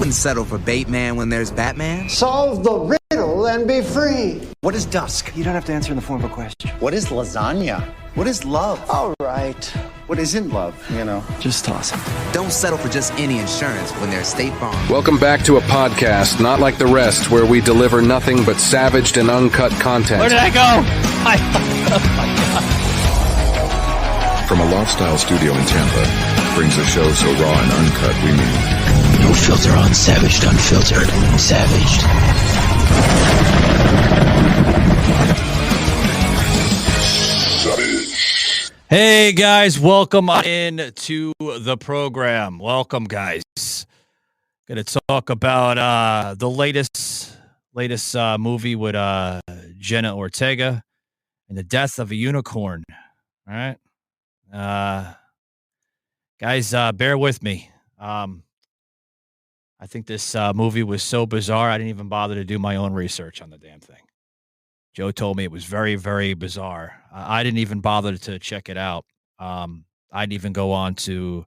Wouldn't settle for Bateman when there's Batman. Solve the riddle and be free. What is dusk? You don't have to answer in the form of a question. What is lasagna? What is love? All right. What isn't love, you know? Just toss it. Don't settle for just any insurance when there's State Farm. Welcome back to a podcast not like the rest, where we deliver nothing but savaged and uncut content. Where did I go? From a Lifestyle studio in Tampa, brings a show so raw and uncut, we mean No filter on Savaged Unfiltered. Savaged. Hey guys, welcome in to the program. Welcome, guys. Going to talk about the latest movie with Jenna Ortega and the death of a unicorn. All right, guys, bear with me. I think this movie was so bizarre, I didn't even bother to do my own research on the damn thing. Joe told me it was very, very bizarre. I didn't even bother to check it out. I didn't even go on to,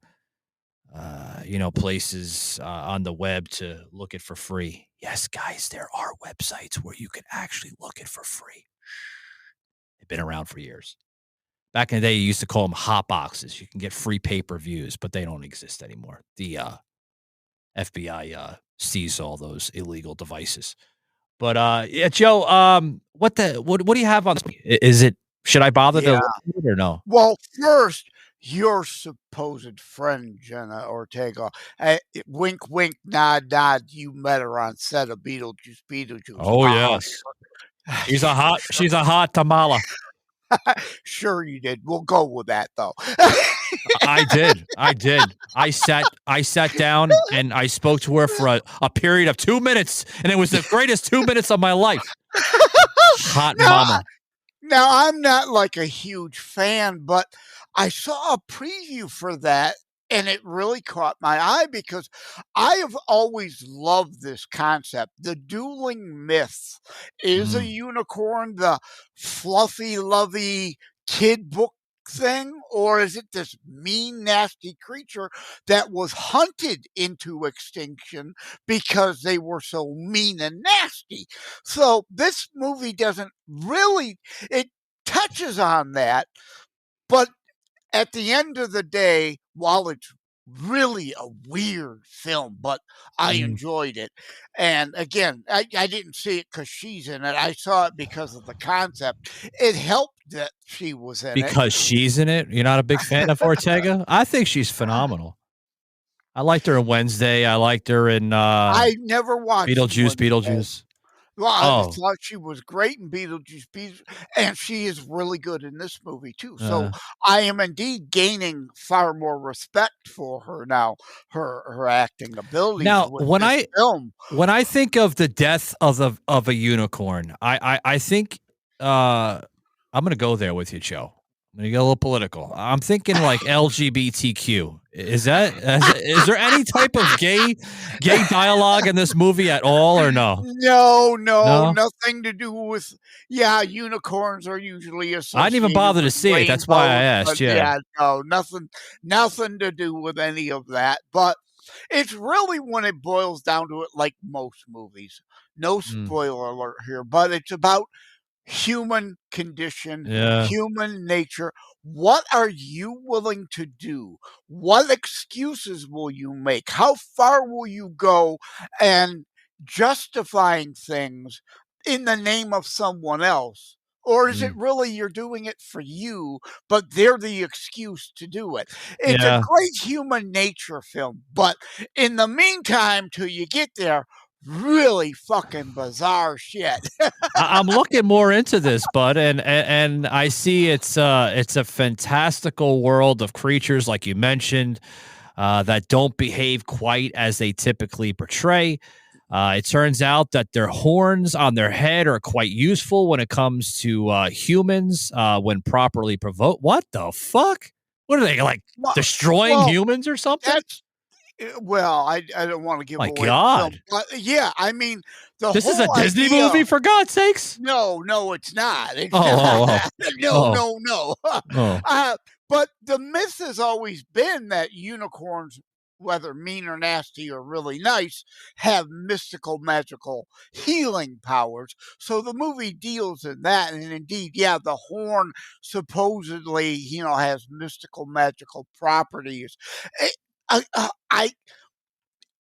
places on the web to look it for free. Yes, guys, there are websites where you can actually look it for free. They've been around for years. Back in the day, you used to call them hot boxes. You can get free pay-per-views, but they don't exist anymore. The FBI seized all those illegal devices. But yeah, Joe, what do you have on this? Is it, should I bother to look at it or no? Well, first, your supposed friend Jenna Ortega, wink, wink, nod, nod. You met her on set of Beetlejuice. Oh yes, she's a hot tamala. Sure you did. We'll go with that though. I did. I sat down and I spoke to her for a period of 2 minutes, and it was the greatest 2 minutes of my life. Hot mama. Now, I'm not like a huge fan, but I saw a preview for that, and it really caught my eye because I have always loved this concept. The dueling myth is a unicorn, the fluffy, lovey kid book thing, or is it this mean, nasty creature that was hunted into extinction because they were so mean and nasty? So this movie doesn't really, it touches on that, but at the end of the day, while it's really a weird film, but I enjoyed it. And again, I didn't see it because she's in it. I saw it because of the concept. It helped that she was in it. Because she's in it? You're not a big fan of Ortega? I think she's phenomenal. I liked her in Wednesday. I liked her in I never watched Beetlejuice. Well, I thought she was great in Beetlejuice, and she is really good in this movie too. So I am indeed gaining far more respect for her now, her acting abilities. Now, with when I think of the death of a unicorn, I think I'm going to go there with you, Joe. I'm going to get a little political. I'm thinking like LGBTQ. Is there any type of gay dialogue in this movie at all, or no? No, nothing to do with. Yeah, unicorns are usually associated. I didn't even bother to see it. That's why I asked. Yeah, no, nothing to do with any of that. But it's really, when it boils down to it, like most movies. No spoiler alert here, but it's about human condition, human nature. What are you willing to do? What excuses will you make? How far will you go and justifying things in the name of someone else? Or is it really you're doing it for you, but they're the excuse to do it? It's a great human nature film, but in the meantime, till you get there, really fucking bizarre shit. I'm looking more into this, bud, and I see it's a fantastical world of creatures, like you mentioned, that don't behave quite as they typically portray. It turns out that their horns on their head are quite useful when it comes to humans when properly provoked. What the fuck? What are they, like, destroying humans or something? Well, I don't want to give away God. the film, but yeah, I mean, this is a Disney movie, for God's sakes. No, it's not. It's not. No. But the myth has always been that unicorns whether mean or nasty or really nice, have mystical, magical healing powers. So the movie deals in that. And indeed, yeah, the horn supposedly, has mystical, magical properties. Eh,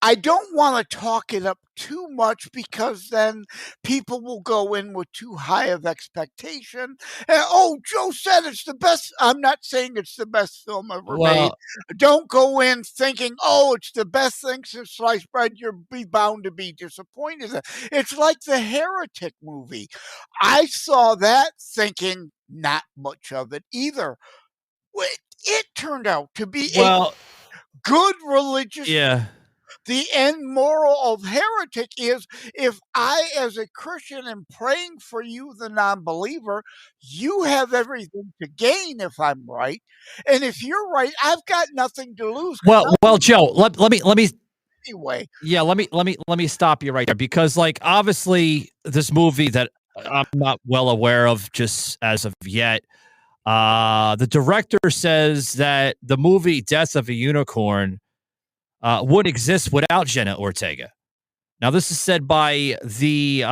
I don't want to talk it up too much because then people will go in with too high of expectation. And, oh, Joe said it's the best. I'm not saying it's the best film ever made. Well, Don't go in thinking, oh, it's the best thing since sliced bread. You're be bound to be disappointed. It's like the Heretic movie. I saw that thinking not much of it either. It turned out to be a well, good religious. yeah. The end moral of Heretic is if I, as a Christian, am praying for you, the non believer, you have everything to gain if I'm right. And if you're right, I've got nothing to lose. Well, Joe, let me Anyway, yeah, let me stop you right there because like obviously this movie that I'm not well aware of just as of yet. The director says that the movie Death of a Unicorn would exist without Jenna Ortega. Now, this is said by the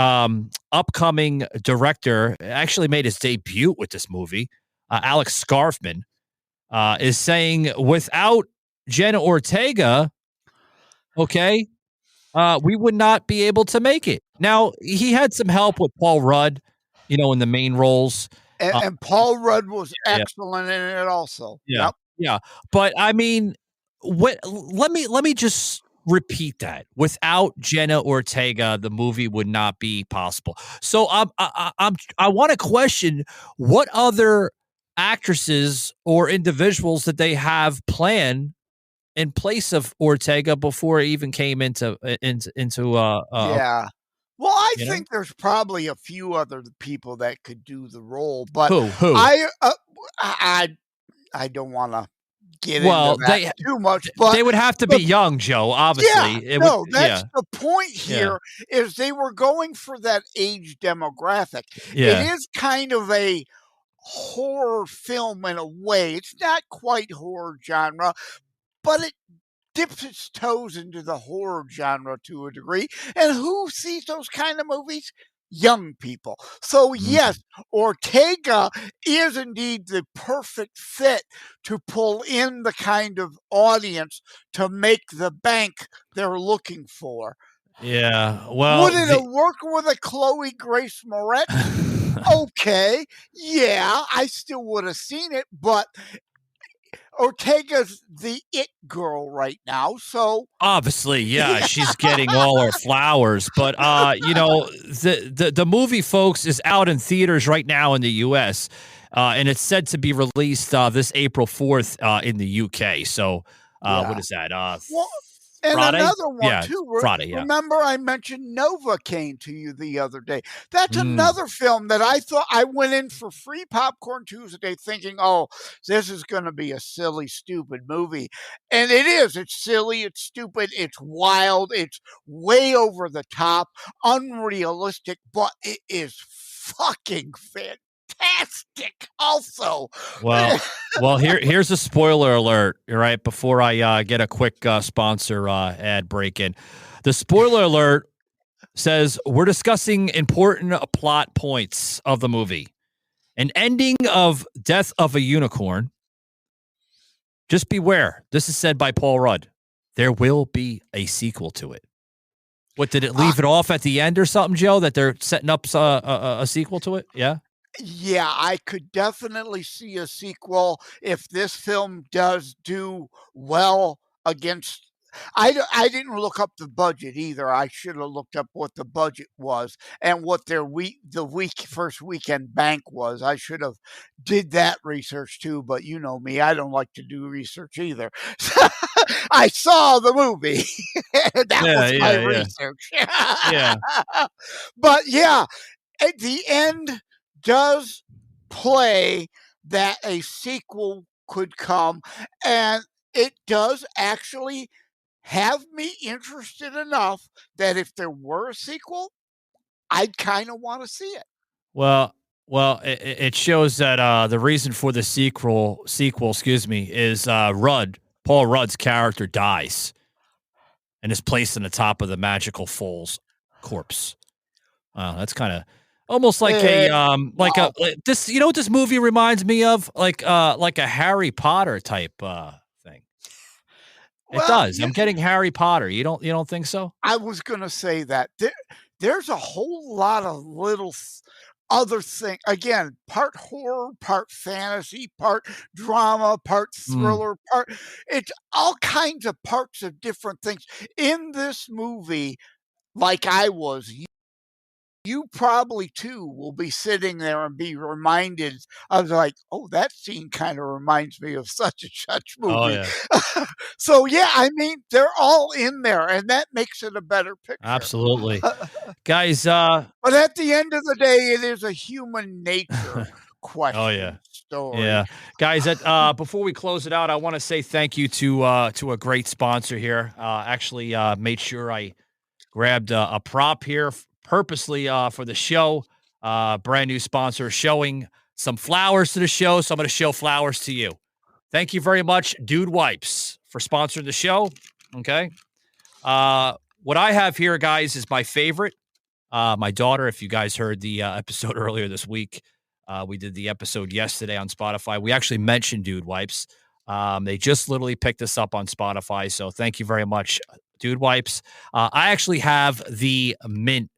upcoming director, actually made his debut with this movie, Alex Scarfman, is saying without Jenna Ortega, okay, we would not be able to make it. Now, he had some help with Paul Rudd, in the main roles. and Paul Rudd was yeah. excellent in it also. Yeah. Yep. Yeah. But I mean, let me just repeat that. Without Jenna Ortega, the movie would not be possible. So I want to question what other actresses or individuals that they have planned in place of Ortega before it even came into Yeah. Well, I you know? think there's probably a few other people that could do the role, but Who? I don't want to get Well, into that too much, but they would have to be the young, Joe, obviously. Yeah, It no, would, that's the point Yeah. here is they were going for that age demographic. Yeah. It is kind of a horror film in a way. It's not quite horror genre, but it dips its toes into the horror genre to a degree. And who sees those kind of movies? Young people. So, yes, Ortega is indeed the perfect fit to pull in the kind of audience to make the bank they're looking for. Yeah. Well, Would it have worked with a Chloe Grace Moretz? Okay. Yeah, I still would have seen it, but Ortega's the it girl right now, so obviously, yeah, she's getting all her flowers. But the movie, folks, is out in theaters right now in the U.S. And it's said to be released this April 4th in the UK. So what is that? well, and Friday? another one Yeah, too. Friday, yeah. Remember, I mentioned Novocaine to you the other day. That's Mm. another film that I thought I went in for free popcorn Tuesday, thinking, "Oh, this is going to be a silly, stupid movie," and it is. It's silly. It's stupid. It's wild. It's way over the top, unrealistic, but it is fucking fantastic. Also, Well, here's a spoiler alert. All right, before I get a quick sponsor ad break in, the spoiler alert says we're discussing important plot points of the movie. An ending of Death of a Unicorn. Just beware. This is said by Paul Rudd. There will be a sequel to it. What, did it leave it off at the end or something, Joe, that they're setting up a sequel to it? Yeah. Yeah, I could definitely see a sequel if this film does do well against. I didn't look up the budget either. I should have looked up what the budget was and what their first weekend bank was. I should have did that research too, but you know me, I don't like to do research either. I saw the movie. That was my research. Yeah. But yeah, at the end does play that a sequel could come, and it does actually have me interested enough that if there were a sequel, I'd kind of want to see it. Well, it shows that the reason for the sequel, excuse me, is Rudd Paul Rudd's character dies and is placed on the top of the magical foal's corpse. That's kind of almost like this. You know what this movie reminds me of? Like a Harry Potter type thing. It does. I'm getting Harry Potter. You don't think so? I was gonna say that there's a whole lot of little other thing. Again, part horror, part fantasy, part drama, part thriller, it's all kinds of parts of different things in this movie. Like I was, you probably too will be sitting there and be reminded of like, oh, that scene kind of reminds me of such and such movie. Oh, yeah. So yeah, I mean, they're all in there, and that makes it a better picture. Absolutely. Guys, but at the end of the day, it is a human nature question story. Yeah. Guys, before we close it out, I want to say thank you to a great sponsor here. Actually made sure I grabbed a prop here purposely for the show. Brand new sponsor showing some flowers to the show, so I'm going to show flowers to you. Thank you very much, Dude Wipes, for sponsoring the show. Okay. What I have here, guys, is my favorite. My daughter, if you guys heard the episode earlier this week, we did the episode yesterday on Spotify. We actually mentioned Dude Wipes. They just literally picked us up on Spotify, so thank you very much, Dude Wipes. I actually have the mint.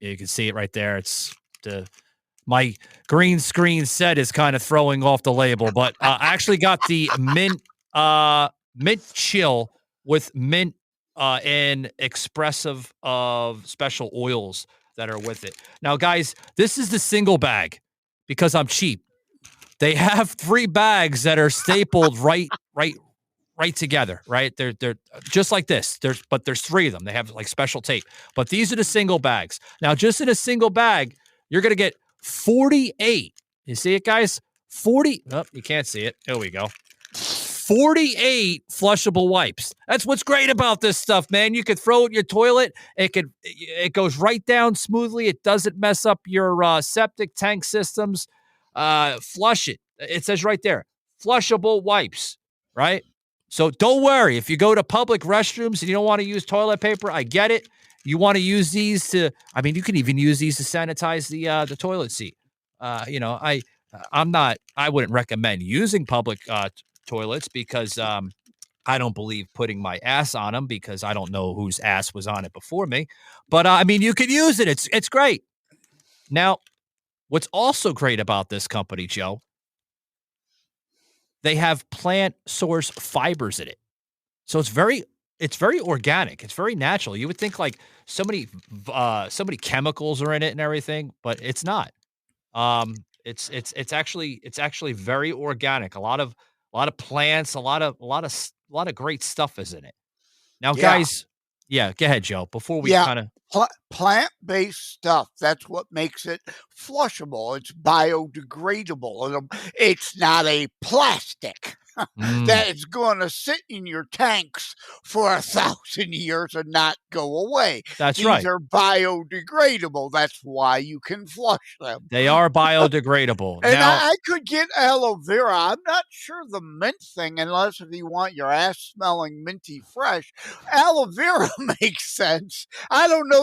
You can see it right there. It's my green screen set is kind of throwing off the label, but I actually got the mint chill with mint and expressive of special oils that are with it. Now, guys, this is the single bag because I'm cheap. They have 3 bags that are stapled right together, right? They're just like this. There's 3 of them. They have like special tape. But these are the single bags. Now, just in a single bag, you're going to get 48. You see it, guys? 40. Oh, you can't see it. Here we go. 48 flushable wipes. That's what's great about this stuff, man. You could throw it in your toilet. It goes right down smoothly. It doesn't mess up your septic tank systems. Flush it. It says right there, flushable wipes, right? So don't worry. If you go to public restrooms and you don't want to use toilet paper, I get it. You want to use these you can even use these to sanitize the toilet seat. I wouldn't recommend using public toilets because I don't believe putting my ass on them because I don't know whose ass was on it before me. But you could use it. It's great. Now, what's also great about this company, Joe, they have plant source fibers in it. So it's very organic. It's very natural. You would think like so many chemicals are in it and everything, but it's not. It's actually very organic. A lot of plants, a lot of great stuff is in it. Now, guys, go ahead, Joe. Before we kind of plant-based stuff, that's what makes it flushable. It's biodegradable. It's not a plastic that is going to sit in your tanks for 1,000 years and not go away. That's right. These are biodegradable. That's why you can flush them. They are biodegradable. And now, I could get aloe vera. I'm not sure the mint thing, unless if you want your ass smelling minty fresh. Aloe vera makes sense. I don't know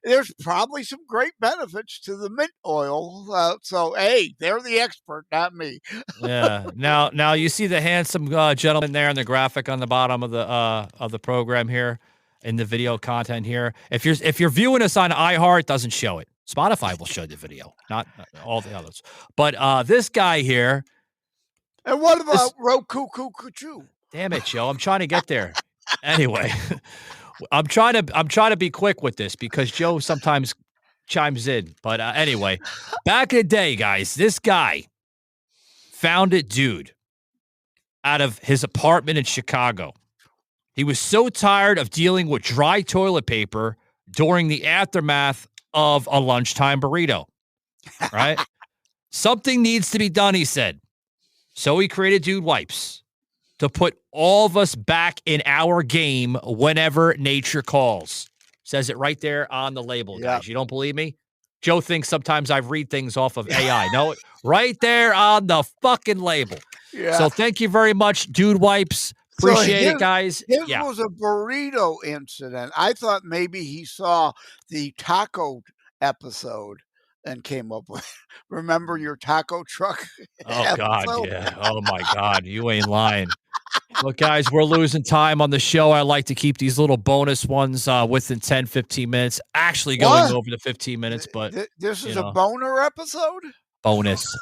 there's probably some great benefits to the mint oil. So hey, they're the expert, not me. Yeah. Now you see the handsome gentleman there in the graphic on the bottom of the program here in the video content here. If you're viewing us on iHeart, it doesn't show it. Spotify will show the video, not all the others. But this guy here. And what about Roku? Damn it, Joe! I'm trying to get there. Anyway, I'm trying to be quick with this because Joe sometimes chimes in. But anyway, back in the day, guys, this guy found it, dude, out of his apartment in Chicago. He was so tired of dealing with dry toilet paper during the aftermath of a lunchtime burrito, right? Something needs to be done, he said. So he created Dude Wipes to put all of us back in our game whenever nature calls. Says it right there on the label, guys. You don't believe me? Joe thinks sometimes I read things off of AI. No, right there on the fucking label. Yeah. So thank you very much, Dude Wipes. Appreciate it, guys. His was a burrito incident. I thought maybe he saw the taco episode and came up with, remember your taco truck? Oh, God, yeah. Oh, my God. You ain't lying. Look, guys, we're losing time on the show. I like to keep these little bonus ones within 10, 15 minutes. Actually going over the 15 minutes, but this is a boner episode? Bonus.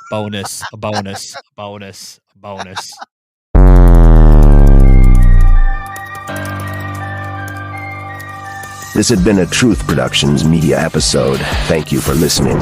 This had been a Truth Productions media episode. Thank you for listening.